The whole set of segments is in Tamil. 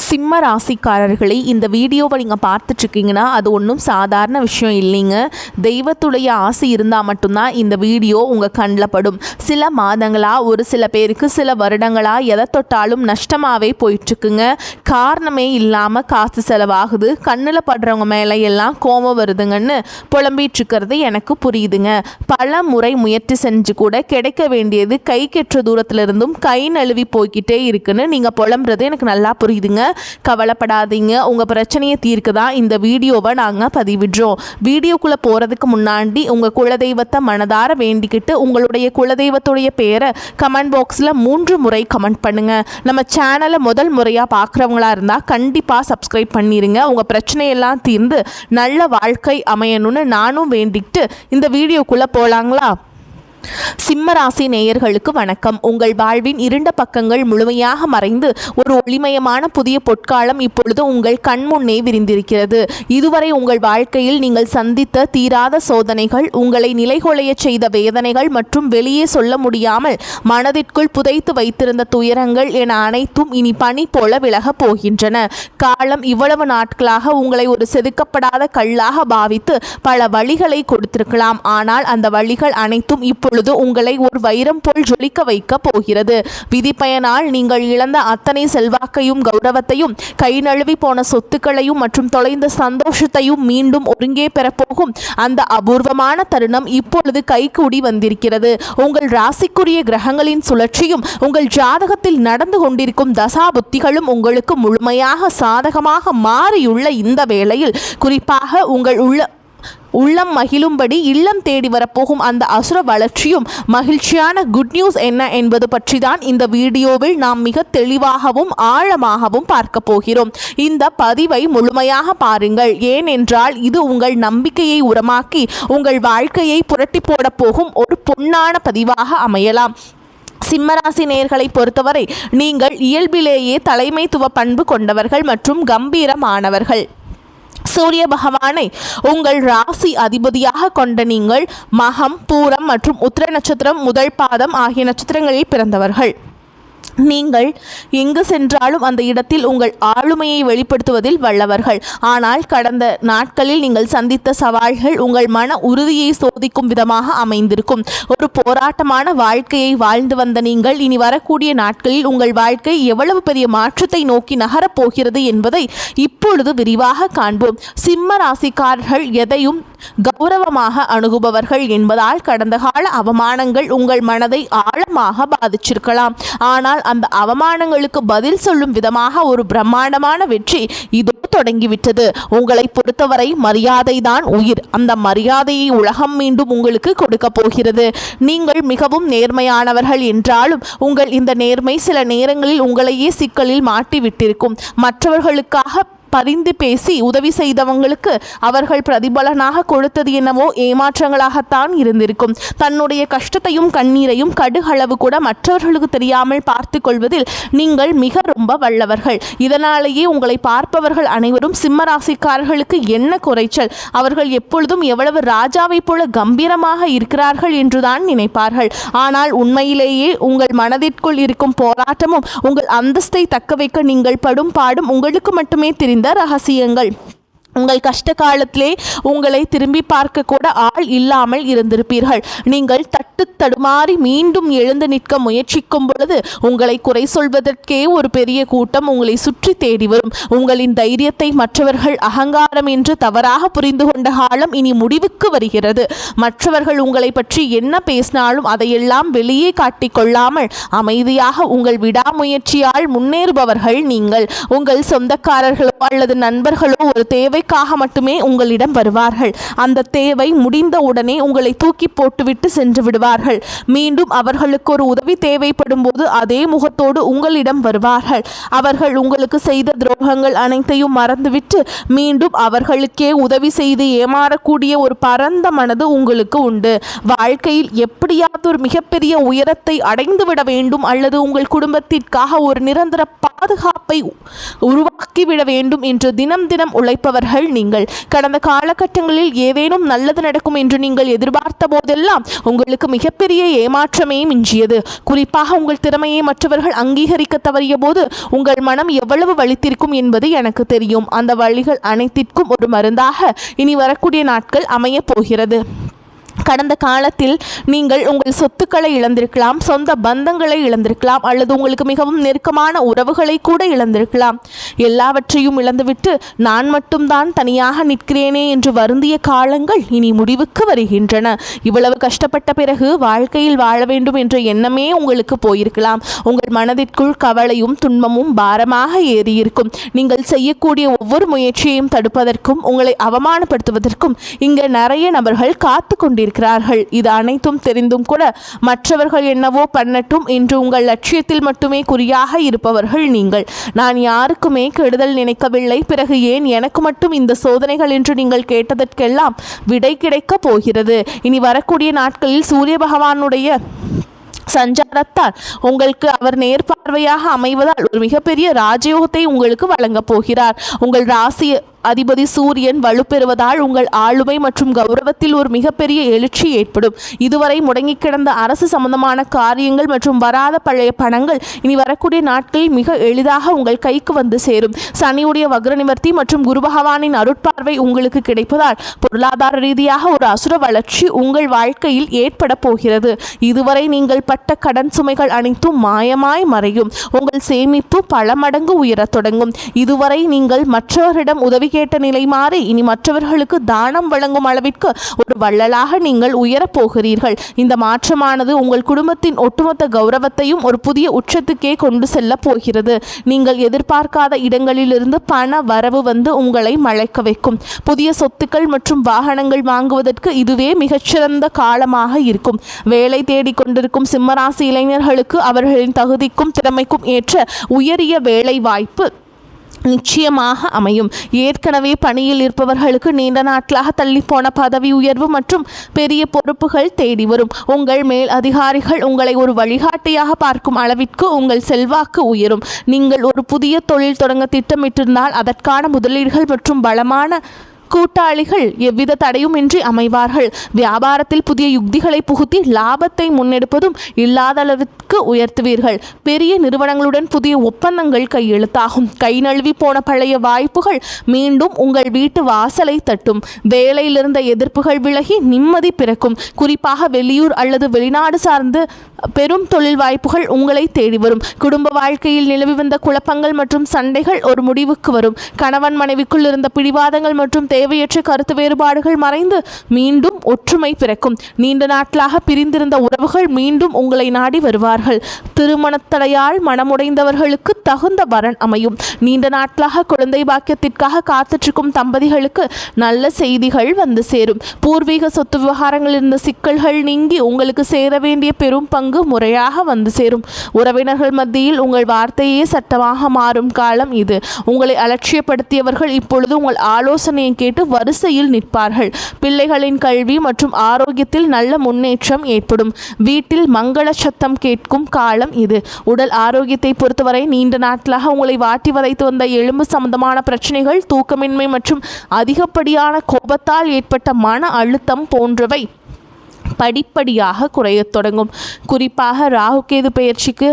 சிம்ம ராசிக்காரர்களை இந்த வீடியோவை நீங்கள் பார்த்துட்ருக்கீங்கன்னா அது ஒன்றும் சாதாரண விஷயம் இல்லைங்க. தெய்வத்துடைய ஆசை இருந்தால் மட்டும்தான் இந்த வீடியோ உங்கள் கண்ணில் படும். சில மாதங்களாக ஒரு சில பேருக்கு சில வருடங்களாக எதை தொட்டாலும் நஷ்டமாகவே போயிட்டுருக்குங்க. காரணமே இல்லாமல் காசு செலவாகுது, கண்ணில் படுறவங்க மேலே எல்லாம் கோபம் வருதுங்கன்னு புலம்பிகிட்ருக்கிறது எனக்கு புரியுதுங்க. பல முறை முயற்சி செஞ்சு கூட கிடைக்க வேண்டியது கை கெற்ற தூரத்திலிருந்தும் கை நழுவி போய்கிட்டே இருக்குன்னு நீங்கள் புலம்புறது எனக்கு நல்லா புரியுதுங்க. கவலைப்படாதீங்க, உங்கள் பிரச்சனையை தீர்க்க தான் இந்த வீடியோவை நாங்கள் பதிவிடுறோம். வீடியோக்குள்ளே போகிறதுக்கு முன்னாடி உங்கள் குலதெய்வத்தை மனதார வேண்டிக்கிட்டு உங்களுடைய குலதெய்வத்துடைய பேரை கமெண்ட் பாக்ஸில் 3 முறை கமெண்ட் பண்ணுங்கள். நம்ம சேனலை முதல் முறையாக பார்க்குறவங்களா இருந்தால் கண்டிப்பாக சப்ஸ்கிரைப் பண்ணிடுங்க. உங்கள் பிரச்சனையெல்லாம் தீர்ந்து நல்ல வாழ்க்கை அமையணும்னு நானும் வேண்டிக்கிட்டு இந்த வீடியோக்குள்ளே போகலாங்களா? சிம்மராசி நேயர்களுக்கு வணக்கம். உங்கள் வாழ்வின் இருண்ட பக்கங்கள் முழுமையாக மறைந்து ஒரு ஒளிமயமான புதிய பொற்காலம் இப்பொழுது உங்கள் கண்முன்னே விரிந்திருக்கிறது. இதுவரை உங்கள் வாழ்க்கையில் நீங்கள் சந்தித்த தீராத சோதனைகள், உங்களை நிலைகுலைய செய்த வேதனைகள் மற்றும் வெளியே சொல்ல முடியாமல் மனதிற்குள் புதைத்து வைத்திருந்த துயரங்கள் என அனைத்தும் இனி பனி போல விலகப் போகின்றன. காலம் இவ்வளவு நாட்களாக உங்களை ஒரு செதுக்கப்படாத கல்லாக பாவித்து பல வழிகளை கொடுத்திருக்கலாம். ஆனால் அந்த வழிகள் அனைத்தும் இப்பொழுது உங்களை ஒரு வைரம் போல் ஜொலிக்க வைக்க போகிறது. விதிப்பயனால் நீங்கள் இழந்த அத்தனை செல்வாக்கையும் கௌரவத்தையும், கை நழுவி போன சொத்துக்களையும் மற்றும் தொலைந்த சந்தோஷத்தையும் மீண்டும் ஒருங்கே பெறப்போகும் அந்த அபூர்வமான தருணம் இப்பொழுது கைகூடி வந்திருக்கிறது. உங்கள் ராசிக்குரிய கிரகங்களின் சுழற்சியும் உங்கள் ஜாதகத்தில் நடந்து கொண்டிருக்கும் தசாபுத்திகளும் உங்களுக்கு முழுமையாக சாதகமாக மாறியுள்ள இந்த வேளையில் குறிப்பாக உங்கள் உள்ளம் மகிழும்படி இல்லம் தேடி வரப்போகும் அந்த அசுர வளர்ச்சியும் மகிழ்ச்சியான குட் நியூஸ் என்ன என்பது பற்றி தான் இந்த வீடியோவில் நாம் மிக தெளிவாகவும் ஆழமாகவும் பார்க்க போகிறோம். இந்த பதிவை முழுமையாக பாருங்கள். ஏனென்றால் இது உங்கள் நம்பிக்கையை உரமாக்கி உங்கள் வாழ்க்கையை புரட்டி போட போகும் ஒரு பொன்னான பதிவாக அமையலாம். சிம்மராசி நேயர்களை பொறுத்தவரை நீங்கள் இயல்பிலேயே தலைமைத்துவ பண்பு கொண்டவர்கள் மற்றும் கம்பீரமானவர்கள். சூரிய பகவானை உங்கள் ராசி அதிபதியாக கொண்ட நீங்கள் மகம், பூரம் மற்றும் உத்திர நட்சத்திரம் முதல் பாதம் ஆகிய நட்சத்திரங்களில் பிறந்தவர்கள். நீங்கள் எங்கு சென்றாலும் அந்த இடத்தில் உங்கள் ஆளுமையை வெளிப்படுத்துவதில் வல்லவர்கள். ஆனால் கடந்த நாட்களில் நீங்கள் சந்தித்த சவால்கள் உங்கள் மன உறுதியை சோதிக்கும் விதமாக அமைந்திருக்கும். ஒரு போராட்டமான வாழ்க்கையை வாழ்ந்து வந்த நீங்கள் இனி வரக்கூடிய நாட்களில் உங்கள் வாழ்க்கை எவ்வளவு பெரிய மாற்றத்தை நோக்கி நகரப்போகிறது என்பதை இப்பொழுது விரிவாக காண்போம். சிம்ம ராசிக்காரர்கள் எதையும் கௌரவமாக அணுகுபவர்கள் என்பதால் கடந்த கால அவமானங்கள் உங்கள் மனதை ஆழமாக பாதிச்சிருக்கலாம். ஆனால் அந்த அவமானங்களுக்கு பதில் சொல்லும் விதமாக ஒரு பிரம்மாண்டமான வெற்றி இதோ தொடங்கிவிட்டது. உங்களை பொறுத்தவரை மரியாதை தான் உயிர். அந்த மரியாதையை உலகம் மீண்டும் உங்களுக்கு கொடுக்க போகிறது. நீங்கள் மிகவும் நேர்மையானவர்கள் என்றாலும் உங்கள் இந்த நேர்மை சில நேரங்களில் உங்களையே சிக்கலில் மாட்டிவிட்டிருக்கும். மற்றவர்களுக்காக பரிந்து பேசி உதவி செய்தவங்களுக்கு அவர்கள் பிரதிபலனாக கொடுத்தது என்னவோ ஏமாற்றங்களாகத்தான் இருந்திருக்கும். தன்னுடைய கஷ்டத்தையும் கண்ணீரையும் கடுகளவு கூட மற்றவர்களுக்கு தெரியாமல் பார்த்து கொள்வதில் நீங்கள் மிக ரொம்ப வல்லவர்கள். இதனாலேயே உங்களை பார்ப்பவர்கள் அனைவரும் சிம்மராசிக்காரர்களுக்கு என்ன குறைச்சல், அவர்கள் எப்பொழுதும் எவ்வளவு ராஜாவை போல கம்பீரமாக இருக்கிறார்கள் என்றுதான் நினைப்பார்கள். ஆனால் உண்மையிலேயே உங்கள் மனதிற்குள் இருக்கும் போராட்டமும் உங்கள் அந்தஸ்தை தக்க வைக்க நீங்கள் படும் பாடும் உங்களுக்கு மட்டுமே தெரியும் ரகசியங்கள். உங்கள் கஷ்ட காலத்திலே உங்களை திரும்பி பார்க்க கூட ஆள் இல்லாமல் இருந்திருப்பீர்கள். நீங்கள் தட்டு தடுமாறி மீண்டும் எழுந்து நிற்க முயற்சிக்கும் பொழுது உங்களை குறை சொல்வதற்கே ஒரு பெரிய கூட்டம் உங்களை சுற்றி தேடி வரும். உங்களின் தைரியத்தை மற்றவர்கள் அகங்காரம் என்று தவறாக புரிந்து கொண்ட காலம் இனி முடிவுக்கு வருகிறது. மற்றவர்கள் உங்களை பற்றி என்ன பேசினாலும் அதையெல்லாம் வெளியே காட்டிக்கொள்ளாமல் அமைதியாக உங்கள் விடாமுயற்சியால் முன்னேறுபவர்கள் நீங்கள். உங்கள் சொந்தக்காரர்களோ அல்லது நண்பர்களோ ஒரு தேவை மட்டுமே உங்களிடம் வருவார்கள். அந்த தேவை முடிந்த உடனே உங்களை தூக்கி போட்டுவிட்டு சென்று விடுவார்கள். மீண்டும் அவர்களுக்கு ஒரு உதவி தேவைப்படும் போது அதே முகத்தோடு உங்களிடம் வருவார்கள். அவர்கள் உங்களுக்கு செய்த துரோகங்கள் அனைத்தையும் மறந்துவிட்டு மீண்டும் அவர்களுக்கே உதவி செய்து ஏமாறக்கூடிய ஒரு பரந்த மனது உங்களுக்கு உண்டு. வாழ்க்கையில் எப்படியாவது ஒரு மிகப்பெரிய உயரத்தை அடைந்துவிட வேண்டும் அல்லது உங்கள் குடும்பத்திற்காக ஒரு நிரந்தர பாதுகாப்பை உருவாக்கிவிட வேண்டும் என்று தினம் தினம் உழைப்பவர்கள் இருப்பவர்கள் நீங்கள். கடந்த காலகட்டங்களில் ஏதேனும் நல்லது நடக்கும் என்று நீங்கள் எதிர்பார்த்த போதெல்லாம் உங்களுக்கு மிகப்பெரிய ஏமாற்றமே மிஞ்சியது. குறிப்பாக உங்கள் திறமையை மற்றவர்கள் அங்கீகரிக்க தவறிய போது உங்கள் மனம் எவ்வளவு வலித்திருக்கும் என்பது எனக்கு தெரியும். அந்த வழிகள் அனைத்திற்கும் ஒரு மருந்தாக இனி வரக்கூடிய நாட்கள் அமைய போகிறது. கடந்த காலத்தில் நீங்கள் உங்கள் சொத்துக்களை இழந்திருக்கலாம், சொந்த பந்தங்களை இழந்திருக்கலாம், அல்லது உங்களுக்கு மிகவும் நெருக்கமான உறவுகளை கூட இழந்திருக்கலாம். எல்லாவற்றையும் இழந்துவிட்டு நான் மட்டும்தான் தனியாக நிற்கிறேனே என்று வருந்திய காலங்கள் இனி முடிவுக்கு வருகின்றன. இவ்வளவு கஷ்டப்பட்ட பிறகு வாழ்க்கையில் வாழ வேண்டும் என்ற எண்ணமே உங்களுக்கு போயிருக்கலாம். உங்கள் மனதிற்குள் கவலையும் துன்பமும் பாரமாக ஏறியிருக்கும். நீங்கள் செய்யக்கூடிய ஒவ்வொரு முயற்சியையும் தடுப்பதற்கும் உங்களை அவமானப்படுத்துவதற்கும் இங்கே நிறைய நபர்கள் காத்து கொண்டிருக்கிறார்கள். இது அனைத்தும் தெரிந்தும் கூட மற்றவர்கள் என்னவோ பண்ணட்டும் என்று உங்கள் லட்சியத்தில் மட்டுமே குறியாக இருப்பவர்கள் நீங்கள். நான் யாருக்குமே கெடுதல் நினைக்கவில்லை, பிறகு ஏன் எனக்கு மட்டும் இந்த சோதனைகள் என்று நீங்கள் கேட்டதற்கெல்லாம் விடை கிடைக்கப் போகிறது. இனி வரக்கூடிய நாட்களில் சூரிய பகவானுடைய சஞ்சாரத்தால் உங்களுக்கு அவர் நேர்பார்வையாக அமைவதால் ஒரு மிகப்பெரிய ராஜயோகத்தை உங்களுக்கு வழங்கப் போகிறார். உங்கள் ராசி அதிபதி சூரியன் வலுப்பெறுவதால் உங்கள் ஆளுமை மற்றும் கௌரவத்தில் ஒரு மிகப்பெரிய எழுச்சி ஏற்படும். இதுவரை முடங்கி கிடந்த அரசு சம்பந்தமான காரியங்கள் மற்றும் வராத பழைய பணங்கள் இனி வரக்கூடிய நாட்களில் மிக எளிதாக உங்கள் கைக்கு வந்து சேரும். சனியுடைய வக்ர நிவர்த்தி மற்றும் குரு பகவானின் அருட்பார்வை உங்களுக்கு கிடைப்பதால் பொருளாதார ரீதியாக ஒரு அசுர வளர்ச்சி உங்கள் வாழ்க்கையில் ஏற்பட போகிறது. இதுவரை நீங்கள் பட்ட கடன் சுமைகள் அனைத்தும் மாயமாய் மறையும். உங்கள் சேமிப்பு பல மடங்கு உயரத் தொடங்கும். இதுவரை நீங்கள் மற்றவரிடம் உதவி கேட்ட நிலை மாறி இனி மற்றவர்களுக்கு தானம் வழங்கும் அளவிற்கு ஒரு வள்ளலாக நீங்கள் உயரப் போகிறீர்கள். இந்த மாற்றமானது உங்கள் குடும்பத்தின் ஒட்டுமொத்த கௌரவத்தையும் ஒரு புதிய உச்சத்துக்கே கொண்டு செல்ல போகிறது. நீங்கள் எதிர்பார்க்காத இடங்களிலிருந்து பண வரவு வந்து உங்களை மழைக்க வைக்கும். புதிய சொத்துக்கள் மற்றும் வாகனங்கள் வாங்குவதற்கு இதுவே மிகச்சிறந்த காலமாக இருக்கும். வேலை தேடிக் கொண்டிருக்கும் சிம்மராசி இளைஞர்களுக்கு அவர்களின் தகுதிக்கும் திறமைக்கும் ஏற்ற உயரிய வேலை வாய்ப்பு நிச்சயமாக அமையும். ஏற்கனவே பணியில் இருப்பவர்களுக்கு நீண்ட நாட்களாக தள்ளிப்போன பதவி உயர்வு மற்றும் பெரிய பொறுப்புகள் தேடி வரும். உங்கள் மேல் அதிகாரிகள் உங்களை ஒரு வழிகாட்டியாக பார்க்கும் அளவிற்கு உங்கள் செல்வாக்கு உயரும். நீங்கள் ஒரு புதிய தொழில் தொடங்க திட்டமிட்டிருந்தால் அதற்கான முதலீடுகள் மற்றும் பலமான கூட்டாளிகள் எவ்வித தடையுமின்றி அமைவார்கள். வியாபாரத்தில் புதிய யுக்திகளை புகுத்தி லாபத்தை முன்னெடுப்பதும் இல்லாத அளவிற்கு உயர்த்துவீர்கள். பெரிய நிறுவனங்களுடன் புதிய ஒப்பந்தங்கள் கையெழுத்தாகும். கை நழுவி போன பழைய வாய்ப்புகள் மீண்டும் உங்கள் வீட்டு வாசலை தட்டும். வேலையிலிருந்த எதிர்ப்புகள் விலகி நிம்மதி பிறக்கும். குறிப்பாக வெளியூர் அல்லது வெளிநாடு சார்ந்து பெரும் தொழில் வாய்ப்புகள் உங்களை தேடி வரும். குடும்ப வாழ்க்கையில் நிலவி வந்த குழப்பங்கள் மற்றும் சண்டைகள் ஒரு முடிவுக்கு வரும். கணவன் மனைவிக்குள் இருந்த பிடிவாதங்கள் மற்றும் தேவையற்ற கருத்து வேறுபாடுகள் மறைந்து மீண்டும் ஒற்றுமை பிறக்கும். நீண்ட நாட்களாக பிரிந்திருந்த உறவுகள் மீண்டும் உங்களை நாடி வருவார்கள். திருமணத்தடையால் மனமுடைந்தவர்களுக்கு தகுந்த வரன் அமையும். நீண்ட நாட்களாக குழந்தை பாக்கியத்திற்காக காத்துற்றிருக்கும் தம்பதிகளுக்கு நல்ல செய்திகள் வந்து சேரும். பூர்வீக சொத்து விவகாரங்களில் இருந்த சிக்கல்கள் நீங்கி உங்களுக்கு சேர வேண்டிய பெரும் பங்கு முறையாக வந்து சேரும். உறவினர்கள் மத்தியில் உங்கள் வார்த்தையே சட்டமாக மாறும் காலம் இது. உங்களை அலட்சியப்படுத்தியவர்கள் இப்பொழுது உங்கள் ஆலோசனையை கேட்டு வரிசையில் நிற்பார்கள். பிள்ளைகளின் கல்வி மற்றும் ஆரோக்கியத்தில் நல்ல முன்னேற்றம் ஏற்படும். வீட்டில் மங்கள சத்தம் கேட்கும் காலம் இது. உடல் ஆரோக்கியத்தை பொறுத்தவரை நீண்ட நாட்களாக உங்களை வாட்டி வதைத்து வந்த எலும்பு சம்பந்தமான பிரச்சனைகள், தூக்கமின்மை மற்றும் அதிகப்படியான கோபத்தால் ஏற்பட்ட மன அழுத்தம் போன்றவை படிப்படியாக குறையத் தொடங்கும். குறிப்பாக ராகுகேது பெயர்ச்சிக்கு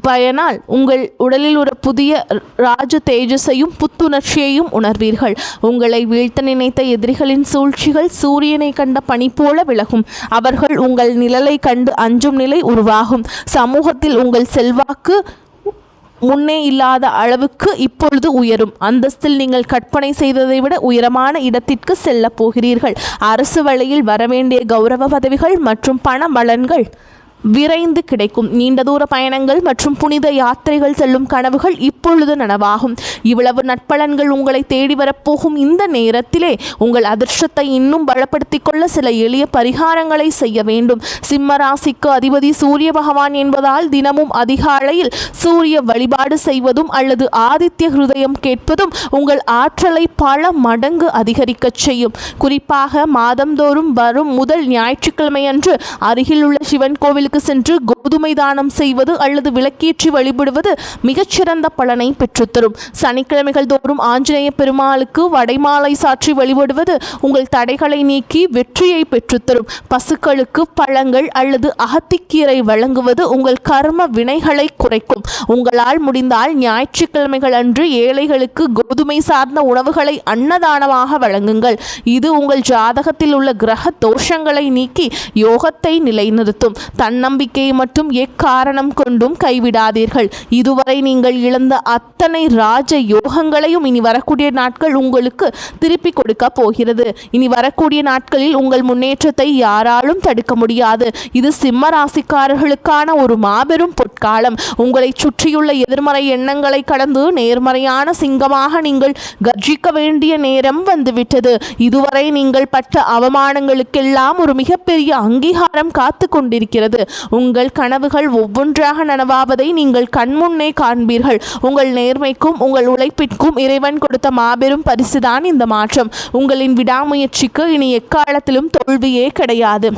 பயனால் உங்கள் உடலில் ஒரு புதிய ராஜ தேஜஸையும் புத்துணர்ச்சியையும் உணர்வீர்கள். உங்களை வீழ்த்த நினைத்த எதிரிகளின் சூழ்ச்சிகள் சூரியனை கண்ட பனி போல விலகும். அவர்கள் உங்கள் நிழலை கண்டு அஞ்சும் நிலை உருவாகும். சமூகத்தில் உங்கள் செல்வாக்கு முன்னே இல்லாத அளவுக்கு இப்பொழுது உயரும். அந்தஸ்தில் நீங்கள் கற்பனை செய்ததை விட உயரமான இடத்திற்கு செல்ல போகிறீர்கள். அரசு வழியில் வரவேண்டிய கௌரவ பதவிகள் மற்றும் பண பலன்கள் விரைந்து கிடைக்கும். நீண்ட தூர பயணங்கள் மற்றும் புனித யாத்திரைகள் செல்லும் கனவுகள் இப்பொழுது நனவாகும். இவ்வளவு நட்பலன்கள் உங்களை தேடி வரப்போகும் இந்த நேரத்திலே உங்கள் அதிர்ஷ்டத்தை இன்னும் பலப்படுத்திக் கொள்ள சில எளிய பரிகாரங்களை செய்ய வேண்டும். சிம்ம ராசிக்கு அதிபதி சூரிய பகவான் என்பதால் தினமும் அதிகாலையில் சூரிய வழிபாடு செய்வதும் அல்லது ஆதித்ய ஹிருதயம் கேட்பதும் உங்கள் ஆற்றலை பல மடங்கு அதிகரிக்கச் செய்யும். குறிப்பாக மாதந்தோறும் வரும் முதல் ஞாயிற்றுக்கிழமை அன்று அருகில் உள்ள சிவன் கோவில் ஆலயத்திற்கு சென்று கோதுமை தானம் செய்வது அல்லது விளக்கேற்றி வழிபடுவது மிகச்சிறந்த பலனை பெற்றுத்தரும். சனிக்கிழமைகள் தோறும் ஆஞ்சநேய பெருமாளுக்கு வடைமாலை சாற்றி வழிபடுவது உங்கள் தடைகளை நீக்கி வெற்றியை பெற்றுத்தரும். பசுக்களுக்கு பழங்கள் அல்லது அகத்திக்கீரை வழங்குவது உங்கள் கர்ம வினைகளை குறைக்கும். உங்களால் முடிந்தால் ஞாயிற்றுக்கிழமைகள் அன்று ஏழைகளுக்கு கோதுமை சார்ந்த உணவுகளை அன்னதானமாக வழங்குங்கள். இது உங்கள் ஜாதகத்தில் உள்ள கிரக தோஷங்களை நீக்கி யோகத்தை நிலைநிறுத்தும். தன்னம்பிக்கையை மட்டும் எக்காரணம் கொண்டும் கைவிடாதீர்கள். இதுவரை நீங்கள் இழந்த அத்தனை ராஜ யோகங்களையும் இனி வரக்கூடிய நாட்கள் உங்களுக்கு திருப்பி கொடுக்க போகிறது. இனி வரக்கூடிய நாட்களில் உங்கள் முன்னேற்றத்தை யாராலும் தடுக்க முடியாது. இது சிம்ம ராசிக்காரர்களுக்கான ஒரு மாபெரும் பொற்காலம். உங்களை சுற்றியுள்ள எதிர்மறை எண்ணங்களை கடந்து நேர்மறையான சிங்கமாக நீங்கள் கர்ஜிக்க வேண்டிய நேரம் வந்துவிட்டது. இதுவரை நீங்கள் பட்ட அவமானங்களுக்கெல்லாம் ஒரு மிகப்பெரிய அங்கீகாரம் காத்து கொண்டிருக்கிறது. உங்கள் கனவுகள் ஒவ்வொன்றாக நனவாவதை நீங்கள் கண்முன்னே காண்பீர்கள். உங்கள் நேர்மைக்கும் உங்கள் உழைப்பிற்கும் இறைவன் கொடுத்த மாபெரும் பரிசுதான் இந்த மாற்றம். உங்களின் விடாமுயற்சிக்கு இனி எக்காலத்திலும் தோல்வியே கிடையாது.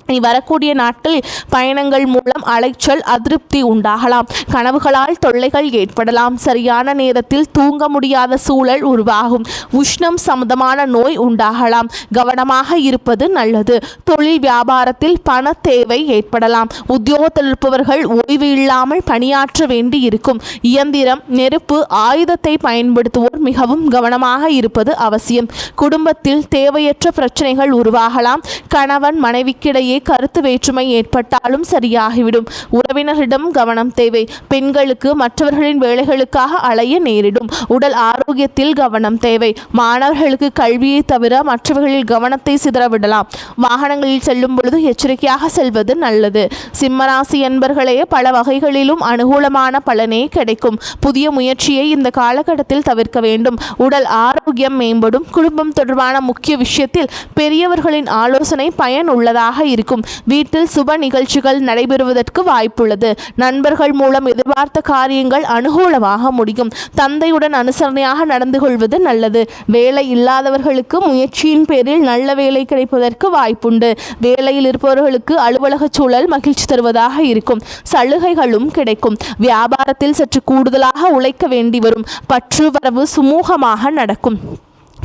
இனி வரக்கூடிய நாட்களில் பயணங்கள் மூலம் அலைச்சல் அதிருப்தி உண்டாகலாம். கனவுகளால் தொல்லைகள் ஏற்படலாம். சரியான நேரத்தில் தூங்க முடியாத சூழல் உருவாகும். உஷ்ணம் சம்பந்தமான நோய் உண்டாகலாம். கவனமாக இருப்பது நல்லது. தொழில் வியாபாரத்தில் பண தேவை ஏற்படலாம். உத்தியோகத்தில் இருப்பவர்கள் ஓய்வு இல்லாமல் பணியாற்ற வேண்டி இருக்கும். இயந்திரம், நெருப்பு, ஆயுதத்தை பயன்படுத்துவோர் மிகவும் கவனமாக இருப்பது அவசியம். குடும்பத்தில் தேவையற்ற பிரச்சனைகள் உருவாகலாம். கணவன் மனைவிக்கிடையே கருத்து வேற்றுமை ஏற்பட்டாலும் சரியாகிவிடும். உறவினரிடம் கவனம் தேவை. பெண்களுக்கு மற்றவர்களின் வேலைகளுக்காக அலைய நேரிடும். உடல் ஆரோக்கியத்தில் கவனம் தேவை. மாணவர்களுக்கு கல்வியை தவிர மற்றவர்களில் கவனத்தை சிதறவிடலாம். வாகனங்களில் செல்லும் பொழுது எச்சரிக்கையாக செல்வது நல்லது. சிம்மராசி என்பர்களே பல வகைகளிலும் அனுகூலமான பலனே கிடைக்கும். புதிய முயற்சியை இந்த காலகட்டத்தில் தவிர்க்க வேண்டும். உடல் ஆரோக்கியம் மேம்படும். குடும்பம் தொடர்பான முக்கிய விஷயத்தில் பெரியவர்களின் ஆலோசனை பயனுள்ளதாக இருக்கும். வீட்டில் சுப நிகழ்ச்சிகள் நடைபெறுவதற்கு வாய்ப்புள்ளது. நண்பர்கள் மூலம் எதிர்பார்த்த காரியங்கள் அனுகூலமாக முடியும். தந்தையுடன் அனுசரணையாக நடந்து கொள்வது நல்லது. வேலை இல்லாதவர்களுக்கு முயற்சியின் பேரில் நல்ல வேலை கிடைப்பதற்கு வாய்ப்புண்டு. வேலையில் இருப்பவர்களுக்கு அலுவலக சூழல் மகிழ்ச்சி தருவதாக இருக்கும். சலுகைகளும் கிடைக்கும். வியாபாரத்தில் சற்று கூடுதலாக உழைக்க வேண்டி வரும். பற்று வரவு சுமூகமாக நடக்கும்.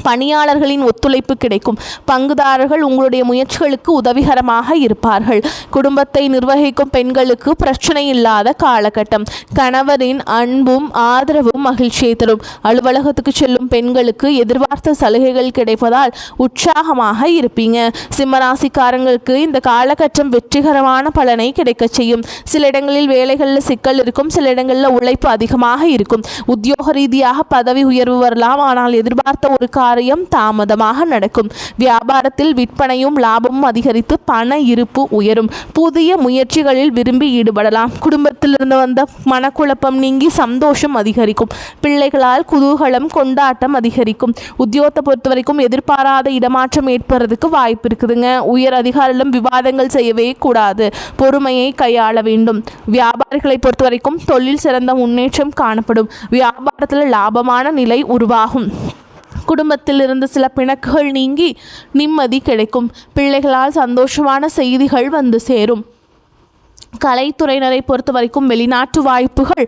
பணியாளர்களின் ஒத்துழைப்பு கிடைக்கும். பங்குதாரர்கள் உங்களுடைய முயற்சிகளுக்கு உதவிகரமாக இருப்பார்கள். குடும்பத்தை நிர்வகிக்கும் பெண்களுக்கு பிரச்சனை இல்லாத காலகட்டம். கணவரின் அன்பும் ஆதரவும் மகிழ்ச்சியை தரும். அலுவலகத்துக்கு செல்லும் பெண்களுக்கு எதிர்பார்த்த சலுகைகள் கிடைப்பதால் உற்சாகமாக இருப்பீங்க. சிம்மராசிக்காரங்களுக்கு இந்த காலகட்டம் வெற்றிகரமான பலனை கிடைக்க செய்யும். சில இடங்களில் வேலைகளில் சிக்கல் இருக்கும். சில இடங்களில் உழைப்பு அதிகமாக இருக்கும். உத்தியோக ரீதியாக பதவி உயர்வு வரலாம். ஆனால் எதிர்பார்த்த ஒரு காரியம் தாமதமாக நடக்கும். வியாபாரத்தில் விற்பனையும் லாபமும் அதிகரித்து பண இருப்பு உயரும். புதிய முயற்சிகளில் விரும்பி ஈடுபடலாம். குடும்பத்திலிருந்து வந்த மனக்குழப்பம் நீங்கி சந்தோஷம் அதிகரிக்கும். பிள்ளைகளால் குதூகலம் கொண்டாட்டம் அதிகரிக்கும். உத்தியோகத்தை பொறுத்த வரைக்கும் எதிர்பாராத இடமாற்றம் ஏற்படுறதுக்கு வாய்ப்பு இருக்குதுங்க. உயர் அதிகாரிகளும் விவாதங்கள் செய்யவே கூடாது. பொறுமையை கையாள வேண்டும். வியாபாரிகளை பொறுத்த வரைக்கும் தொழில் சிறந்த முன்னேற்றம் காணப்படும். வியாபாரத்தில் லாபமான நிலை உருவாகும். குடும்பத்தில் இருந்து சில பிணக்குகள் நீங்கி நிம்மதி கிடைக்கும். பிள்ளைகளால் சந்தோஷமான செய்திகள் வந்து சேரும். கலைத்துறையினரை பொறுத்த வரைக்கும் வெளிநாட்டு வாய்ப்புகள்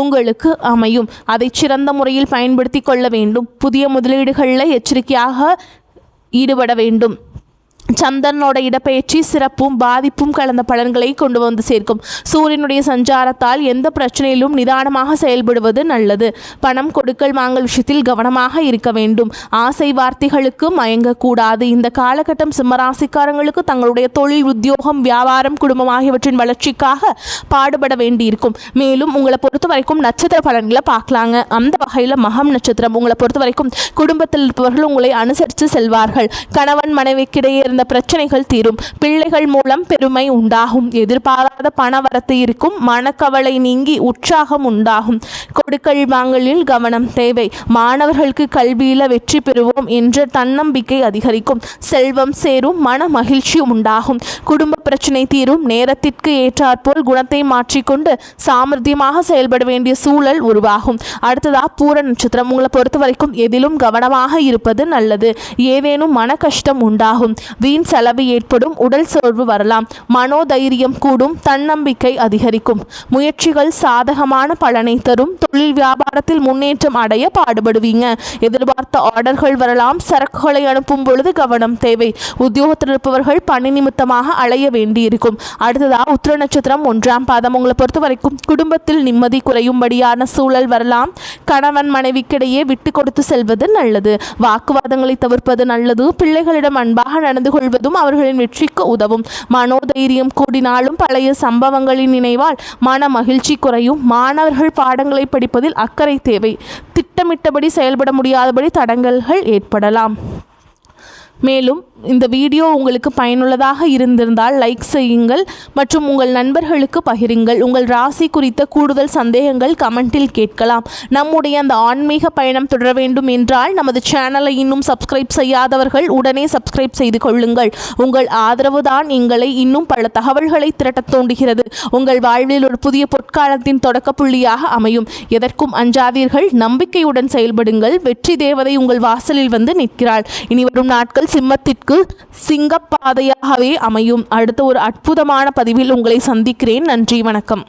உங்களுக்கு அமையும். அதை சிறந்த முறையில் பயன்படுத்தி கொள்ள வேண்டும். புதிய முதலீடுகளில் எச்சரிக்கையாக ஈடுபட வேண்டும். சந்திரனோட இடப்பெயர்ச்சி சிறப்பும் பாதிப்பும் கலந்த பலன்களை கொண்டு வந்து சேர்க்கும். சூரியனுடைய சஞ்சாரத்தால் எந்த பிரச்சனையிலும் நிதானமாக செயல்படுவது நல்லது. பணம் கொடுக்கல் வாங்கல் விஷயத்தில் கவனமாக இருக்க வேண்டும். ஆசை வார்த்தைகளுக்கு மயங்கக்கூடாது. இந்த காலகட்டம் சிம்மராசிக்காரங்களுக்கு தங்களுடைய தொழில், உத்தியோகம், வியாபாரம், குடும்பம் ஆகியவற்றின் வளர்ச்சிக்காக பாடுபட வேண்டியிருக்கும். மேலும் உங்களை பொறுத்த வரைக்கும் நட்சத்திர பலன்களை பார்க்கலாங்க. அந்த வகையில் மகம் நட்சத்திரம் உங்களை பொறுத்த வரைக்கும் குடும்பத்தில் இருப்பவர்கள் உங்களை அனுசரித்து செல்வார்கள். கணவன் மனைவிக்கிடையே இருந்த பிரச்சனைகள் தீரும். பிள்ளைகள் மூலம் பெருமை உண்டாகும். எதிர்பாராத பணவரத்து இருக்கும். மனக்கவலை நீங்கி உற்சாகம் உண்டாகும். கொடுக்கல் வாங்கலில் கவனம் தேவை. மாணவர்களுக்கு கல்வியில் வெற்றி பெறுவோம் என்ற தன்னம்பிக்கை அதிகரிக்கும். செல்வம் சேரும். மன மகிழ்ச்சி உண்டாகும். குடும்ப பிரச்சனை தீரும். நேரத்திற்கு ஏற்றாற்போல் குணத்தை மாற்றிக்கொண்டு சாமர்த்தியமாக செயல்பட வேண்டிய சூழல் உருவாகும். அடுத்ததா பூர நட்சத்திரம் உங்களை பொறுத்த வரைக்கும் எதிலும் கவனமாக இருப்பது நல்லது. ஏதேனும் மன கஷ்டம் உண்டாகும். வீண் செலவு ஏற்படும், உடல் சோர்வு வரலாம், மனோதைரியம் கூடும், தன்னம்பிக்கை அதிகரிக்கும், முயற்சிகள் சாதகமான பலனை தரும், தொழில் வியாபாரத்தில் முன்னேற்றம் அடைய பாடுபடுவீங்க, எதிர்பார்த்த ஆர்டர்கள் வரலாம், சரக்குகளை அனுப்பும் பொழுது கவனம் தேவை, உத்தியோகத்தில் இருப்பவர்கள் பணி நிமித்தமாக அலைய வேண்டியிருக்கும். அடுத்ததாக உத்திர நட்சத்திரம் 1ஆம் பாதம். உங்களை பொறுத்த வரைக்கும் குடும்பத்தில் நிம்மதி குறையும்படியான சூழல் வரலாம். கணவன் மனைவிக்கிடையே விட்டு கொடுத்து செல்வது நல்லது, வாக்குவாதங்களை தவிர்ப்பது நல்லது, பிள்ளைகளிடம் அன்பாக நடந்து கொள்வதும் அவர்களின் வெற்றிக்கு உதவும். மனோதைரியம் கூடினாலும் பழைய சம்பவங்களின் நினைவால் மன மகிழ்ச்சி குறையும். மாணவர்கள் பாடங்களை படிப்பதில் அக்கறை தேவை, திட்டமிட்டபடி செயல்பட முடியாதபடி தடங்கல்கள் ஏற்படலாம். மேலும் இந்த வீடியோ உங்களுக்கு பயனுள்ளதாக இருந்திருந்தால் லைக் செய்யுங்கள் மற்றும் உங்கள் நண்பர்களுக்கு பகிருங்கள். உங்கள் ராசி குறித்த கூடுதல் சந்தேகங்கள் கமெண்டில் கேட்கலாம். நம்முடைய அந்த ஆன்மீக பயணம் தொடர வேண்டும் என்றால் நமது சேனலை இன்னும் சப்ஸ்கிரைப் செய்யாதவர்கள் உடனே சப்ஸ்கிரைப் செய்து கொள்ளுங்கள். உங்கள் ஆதரவு தான் எங்களை இன்னும் பல தகவல்களை திரட்டத் தோன்றுகிறது. உங்கள் வாழ்வில் ஒரு புதிய பொற்காலத்தின் தொடக்க புள்ளியாக அமையும். எதற்கும் அஞ்சாதீர்கள், நம்பிக்கையுடன் செயல்படுங்கள். வெற்றி தேவதை உங்கள் வாசலில் வந்து நிற்கிறாள். இனி வரும் நாட்கள் சிம்மத்திற்கு சிங்கப்பாதையாகவே அமையும். அடுத்த ஒரு அற்புதமான பதிவில் உங்களை சந்திக்கிறேன். நன்றி, வணக்கம்.